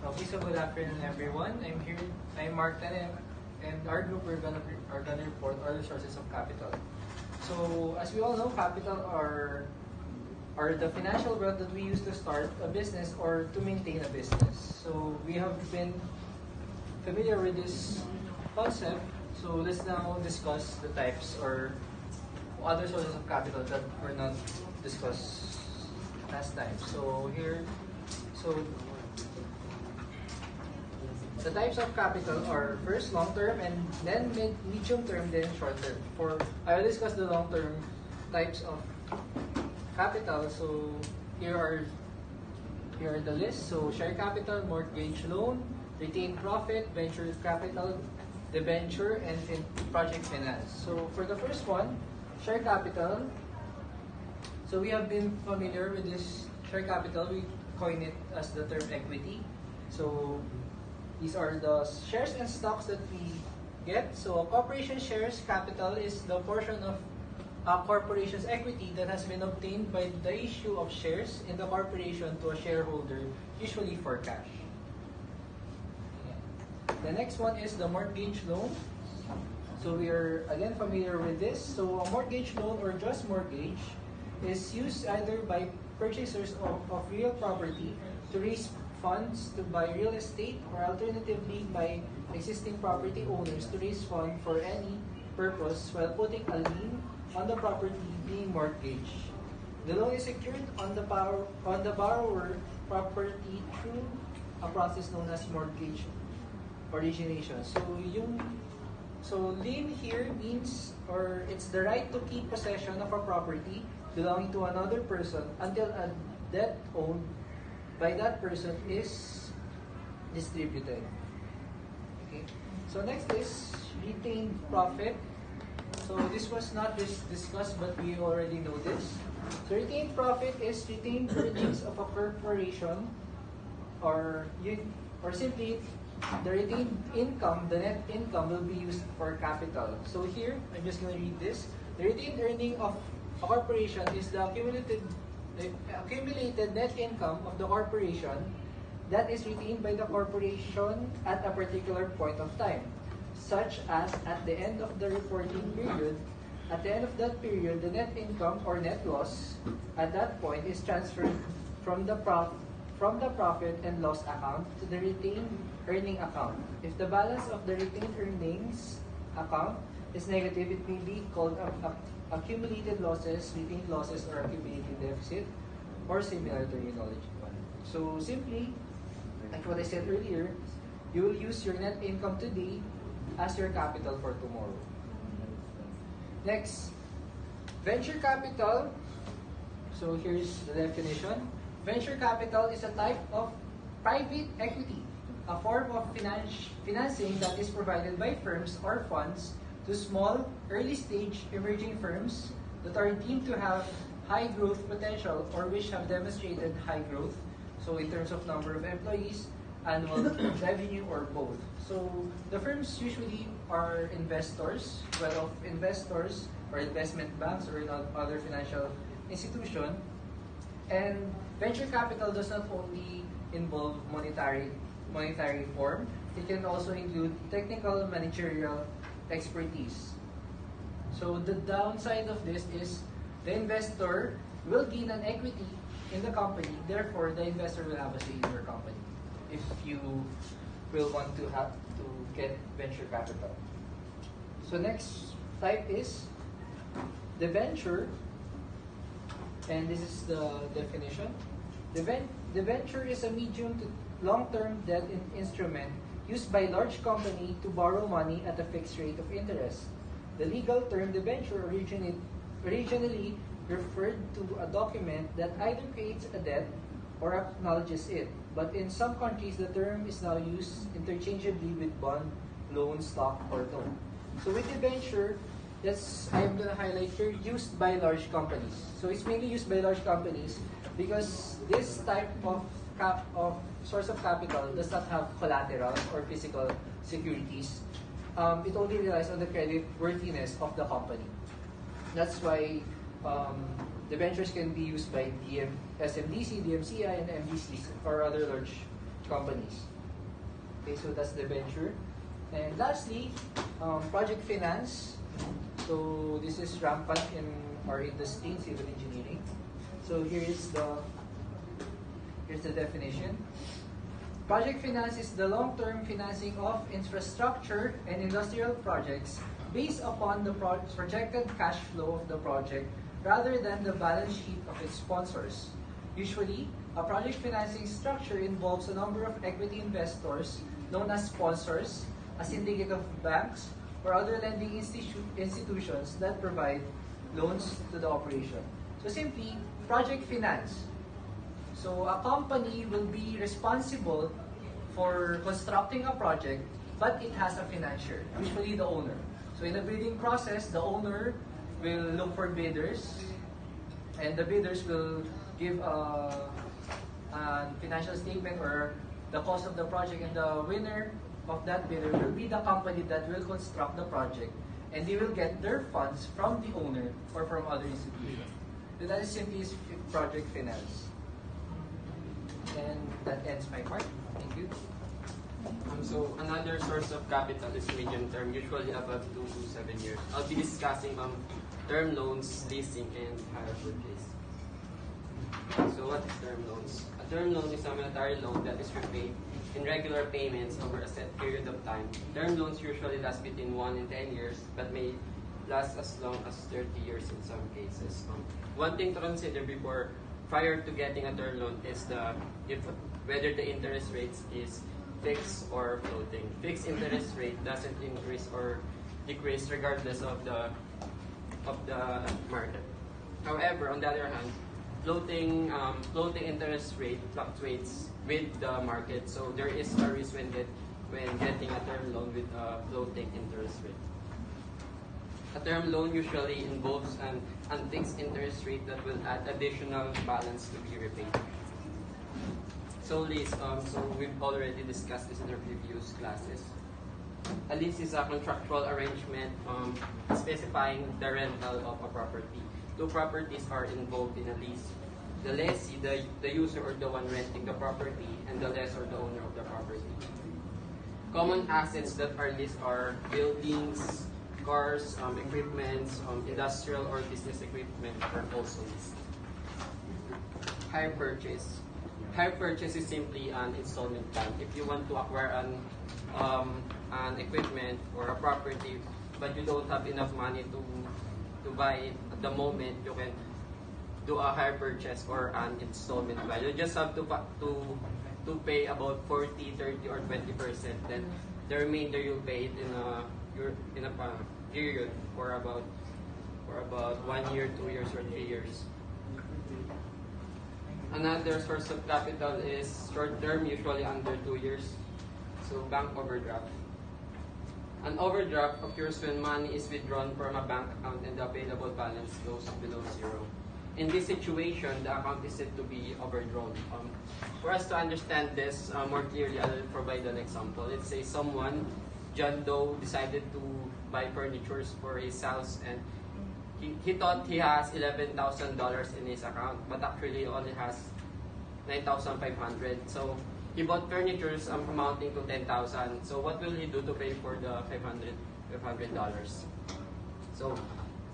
Okay, so good afternoon, everyone. I'm Mark Tanem, and our group are gonna report our sources of capital. So, as we all know, capital are the financial wealth that we use to start a business or to maintain a business. So, we have been familiar with this concept. So, let's now discuss the types or other sources of capital that were not discussed last time. So the types of capital are first long-term and then medium-term, then short-term. I'll discuss the long-term types of capital. So here are the list. So share capital, mortgage loan, retained profit, venture capital, debenture, and project finance. So for the first one, share capital. So we have been familiar with this share capital. We coin it as the term equity. So these are the shares and stocks that we get. So a corporation shares capital is the portion of a corporation's equity that has been obtained by the issue of shares in the corporation to a shareholder, usually for cash. The next one is the mortgage loan. So we are again familiar with this. So a mortgage loan or just mortgage is used either by purchasers of real property to raise funds to buy real estate, or alternatively by existing property owners to raise funds for any purpose while putting a lien on the property being mortgaged. The loan is secured on the borrower property through a process known as mortgage origination. So lien here means, or it's the right to keep possession of a property belonging to another person until a debt owed by that person is distributed. Okay. So next is retained profit. So this was not discussed, but we already know this. So retained profit is retained earnings of a corporation, or simply the retained income, the net income will be used for capital. So here, I'm just going to read this. The retained earning of a corporation is the accumulated net income of the corporation that is retained by the corporation at a particular point of time, such as at the end of the reporting period. At the end of that period, the net income or net loss at that point is transferred from the profit and loss account to the retained earning account. If the balance of the retained earnings account is negative, it may be called accumulated losses, retained losses, or accumulated deficit, or similar terminology. So simply, like what I said earlier, you will use your net income today as your capital for tomorrow. Next, venture capital. So here's the definition. Venture capital is a type of private equity, a form of financing that is provided by firms or funds to small, early-stage emerging firms that are deemed to have high growth potential or which have demonstrated high growth. So in terms of number of employees, annual revenue, or both. So the firms usually are investors, well-off investors, or investment banks, or other financial institution. And venture capital does not only involve monetary form, it can also include technical managerial expertise. So the downside of this is the investor will gain an equity in the company, therefore the investor will have a say in your company if you will want to get venture capital. So next type is debenture, and this is the definition. Debenture is a medium to long-term debt instrument used by large company to borrow money at a fixed rate of interest. The legal term debenture originally referred to a document that either creates a debt or acknowledges it. But in some countries, the term is now used interchangeably with bond, loan, stock, or note. So with debenture, I'm going to highlight here, used by large companies. So it's mainly used by large companies because this type of source of capital does not have collateral or physical securities. It only relies on the credit worthiness of the company. That's why debentures can be used by SMDC, DMCI, and MDCs, or other large companies. Okay, so that's the venture. And lastly, project finance. So this is rampant in our industry in civil engineering. So here's the definition. Project finance is the long-term financing of infrastructure and industrial projects based upon the projected cash flow of the project rather than the balance sheet of its sponsors. Usually, a project financing structure involves a number of equity investors known as sponsors, a syndicate of banks, or other lending institutions that provide loans to the operation. So simply, project finance. So a company will be responsible for constructing a project, but it has a financier, usually the owner. So in the bidding process, the owner will look for bidders, and the bidders will give a financial statement or the cost of the project, and the winner of that bidder will be the company that will construct the project, and they will get their funds from the owner or from other institutions. So that is simply project finance. And that ends my part. Thank you. So another source of capital is medium term, usually about 2 to 7 years. I'll be discussing term loans, leasing, and hire purchase. So what is term loans? A term loan is a monetary loan that is repaid in regular payments over a set period of time. Term loans usually last between 1 and 10 years, but may last as long as 30 years in some cases. One thing to consider prior to getting a term loan is whether the interest rates is fixed or floating. Fixed interest rate doesn't increase or decrease regardless of the market. However, on the other hand, floating interest rate fluctuates with the market, so there is a risk when getting a term loan with a floating interest rate. A term loan usually involves an unfixed interest rate that will add additional balance to be repaid. So lease, so we've already discussed this in our previous classes. A lease is a contractual arrangement specifying the rental of a property. Two properties are involved in a lease. The lessee, the user or the one renting the property, and the lessor, the owner of the property. Common assets that are leased are buildings, cars, equipments, industrial or business equipment are also leased. Hire purchase. Hire purchase is simply an installment plan. If you want to acquire an equipment or a property, but you don't have enough money to buy it at the moment, you can do a hire purchase or an installment plan. You just have to pay about 40, 30, or 20%. Then the remainder you pay it in a period for about 1 year, 2 years, or 3 years. Another source of capital is short term, usually under 2 years. So bank overdraft. An overdraft occurs when money is withdrawn from a bank account and the available balance goes below zero. In this situation, the account is said to be overdrawn. For us to understand this more clearly, I'll provide an example. Let's say someone, John Doe, decided to buy furniture for his house, and he thought he has $11,000 in his account, but actually only has $9,500. So he bought furniture amounting to $10,000. So what will he do to pay for the $500? So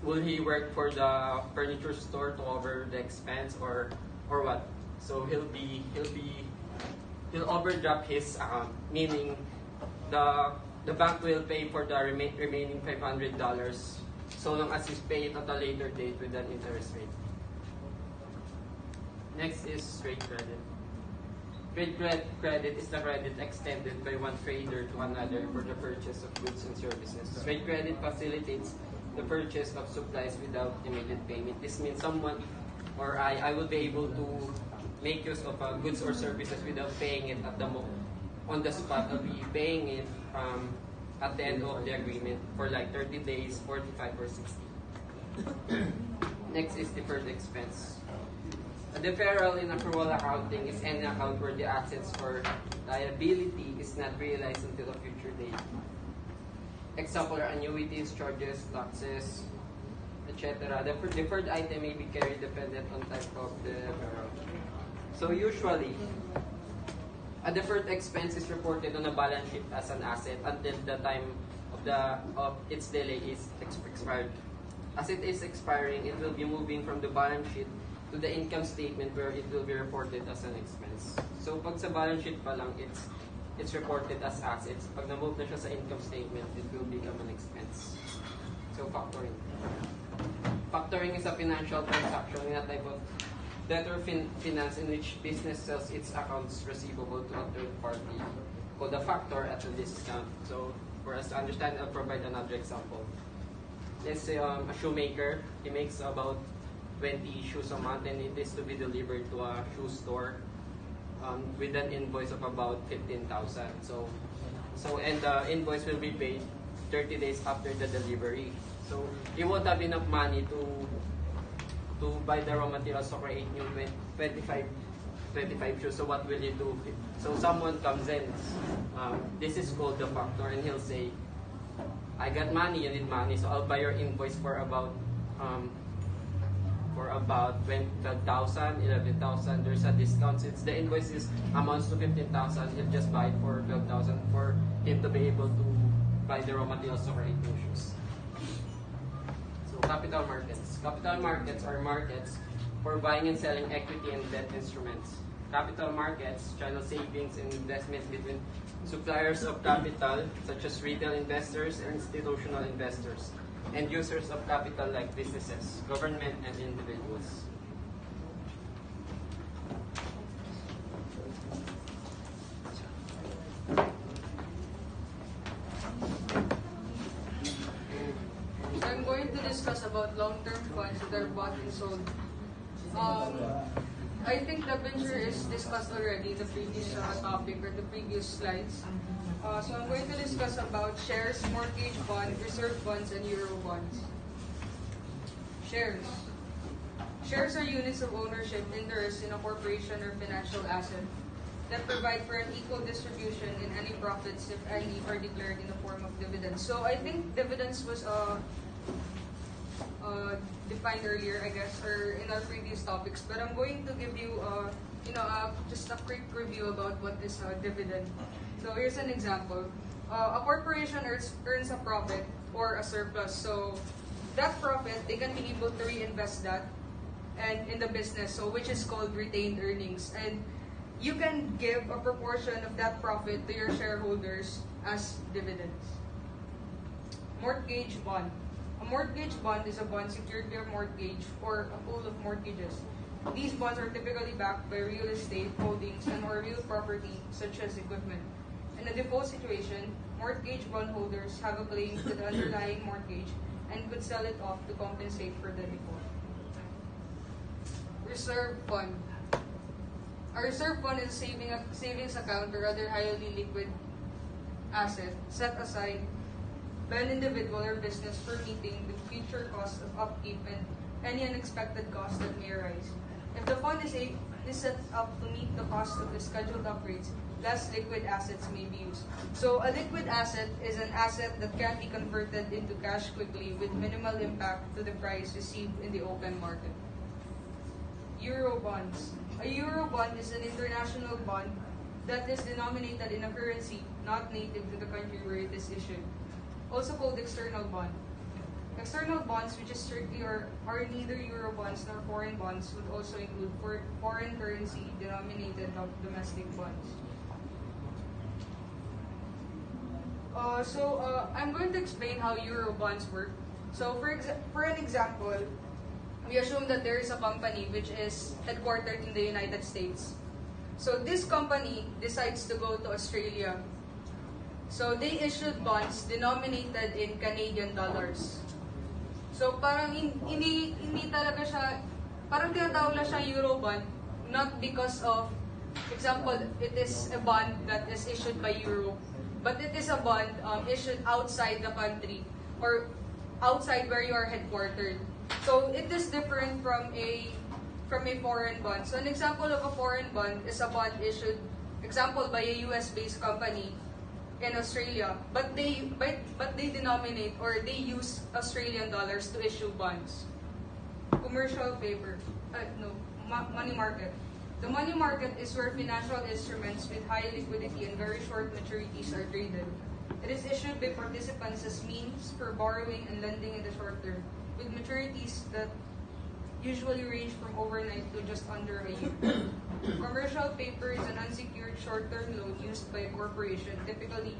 will he work for the furniture store to cover the expense, or what? So he'll overdraft his account, meaning the bank will pay for the remaining $500 so long as you pay it at a later date with an interest rate. Next is trade credit. Trade credit is the credit extended by one trader to another for the purchase of goods and services. Trade credit facilitates the purchase of supplies without immediate payment. This means someone or I will be able to make use of goods or services without paying it on the spot. I'll be paying it at the end of the agreement for like 30 days, 45, or 60. Next is deferred expense. A deferral in accrual accounting is any account where the assets or liability is not realized until a future date. Example are annuities, charges, taxes, etc. The deferred item may be carried dependent on type of the deferral. So usually, A deferred expense is reported on the balance sheet as an asset until the time of its delay is expired. As it is expiring, it will be moving from the balance sheet to the income statement where it will be reported as an expense. So pag sa balance sheet pa lang, it's reported as assets. Pag na-move na siya sa income statement, it will become an expense. So factoring. Factoring is a financial transaction in a type of debtor finance in which business sells its accounts receivable to a third party called a factor at a discount. So for us to understand, I'll provide another example. Let's say a shoemaker, he makes about 20 shoes a month and it is to be delivered to a shoe store with an invoice of about 15,000. And the invoice will be paid 30 days after the delivery. So you won't have enough money to buy the raw materials to create new 25 shoes. So what will you do? So someone comes in, this is called the factor, and he'll say, I got money, you need money, so I'll buy your invoice for about 12,000, 11,000. There's a discount since the invoice amounts to 15,000. He'll just buy it for 12,000 for him to be able to buy the raw materials to create new shoes. So capital markets. Capital markets are markets for buying and selling equity and debt instruments. Capital markets channel savings and investments between suppliers of capital, such as retail investors and institutional investors, and users of capital like businesses, government, and individuals. So I'm going to discuss about long-term funds that are bought and sold. I think the venture is discussed already in the previous topic or the previous slides. So I'm going to discuss about shares, mortgage bond, reserve funds, and euro bonds. Shares. Shares are units of ownership, interest in a corporation or financial asset that provide for an equal distribution in any profits, if any, are declared in the form of dividends. So I think dividends was defined earlier, I guess, or in our previous topics. But I'm going to give you, just a quick review about what is a dividend. So here's an example. A corporation earns a profit or a surplus. So that profit, they can be able to reinvest that and in the business, so which is called retained earnings. And you can give a proportion of that profit to your shareholders as dividends. Mortgage bond. A mortgage bond is a bond secured by a mortgage or a pool of mortgages. These bonds are typically backed by real estate holdings and or real property such as equipment. In a default situation, mortgage bondholders have a claim to the underlying mortgage and could sell it off to compensate for the default. Reserve fund. A reserve fund is a savings account or other highly liquid asset set aside by an individual or business for meeting the future costs of upkeep and any unexpected costs that may arise. If the fund is set up to meet the cost of the scheduled upgrades, less liquid assets may be used. So a liquid asset is an asset that can be converted into cash quickly with minimal impact to the price received in the open market. Euro bonds. A euro bond is an international bond that is denominated in a currency not native to the country where it is issued, also called external bond. External bonds, which is strictly are neither euro bonds nor foreign bonds, would also include foreign currency denominated domestic bonds. I'm going to explain how euro bonds work. So for an example, we assume that there is a company which is headquartered in the United States. So this company decides to go to Australia. So they issued bonds denominated in Canadian dollars. So parang hindi talaga siya, parang tinatawag lang siya euro bond, not because of, example, it is a bond that is issued by euro, but it is a bond issued outside the country or outside where you are headquartered. So it is different from a foreign bond. So an example of a foreign bond is a bond issued, example, by a US-based company in Australia, but they denominate or they use Australian dollars to issue bonds. Commercial paper, money market. The money market is where financial instruments with high liquidity and very short maturities are traded. It is issued by participants as means for borrowing and lending in the short term, with maturities that usually range from overnight to just under a year. Commercial paper is an unsecured short-term loan used by a corporation, typically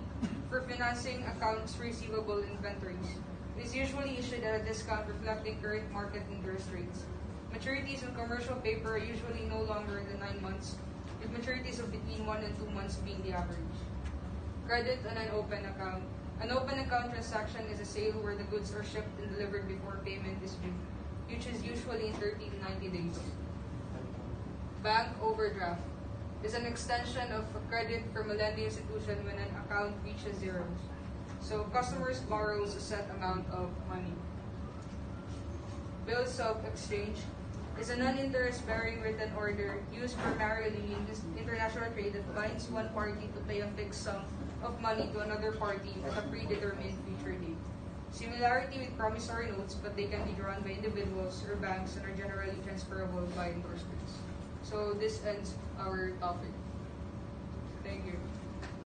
for financing accounts receivable inventories. It is usually issued at a discount reflecting current market interest rates. Maturities on commercial paper are usually no longer than 9 months, with maturities of between 1 and 2 months being the average. Credit on an open account. An open account transaction is a sale where the goods are shipped and delivered before payment is due, which is usually in 30 to 90 days. Bank overdraft is an extension of a credit from a lending institution when an account reaches zero. So customers borrows a set amount of money. Bills of exchange is a non-interest-bearing written order used primarily in international trade that binds one party to pay a fixed sum of money to another party at a predetermined future date. Similarity with promissory notes, but they can be drawn by individuals or banks and are generally transferable by endorsements. So this ends our topic. Thank you.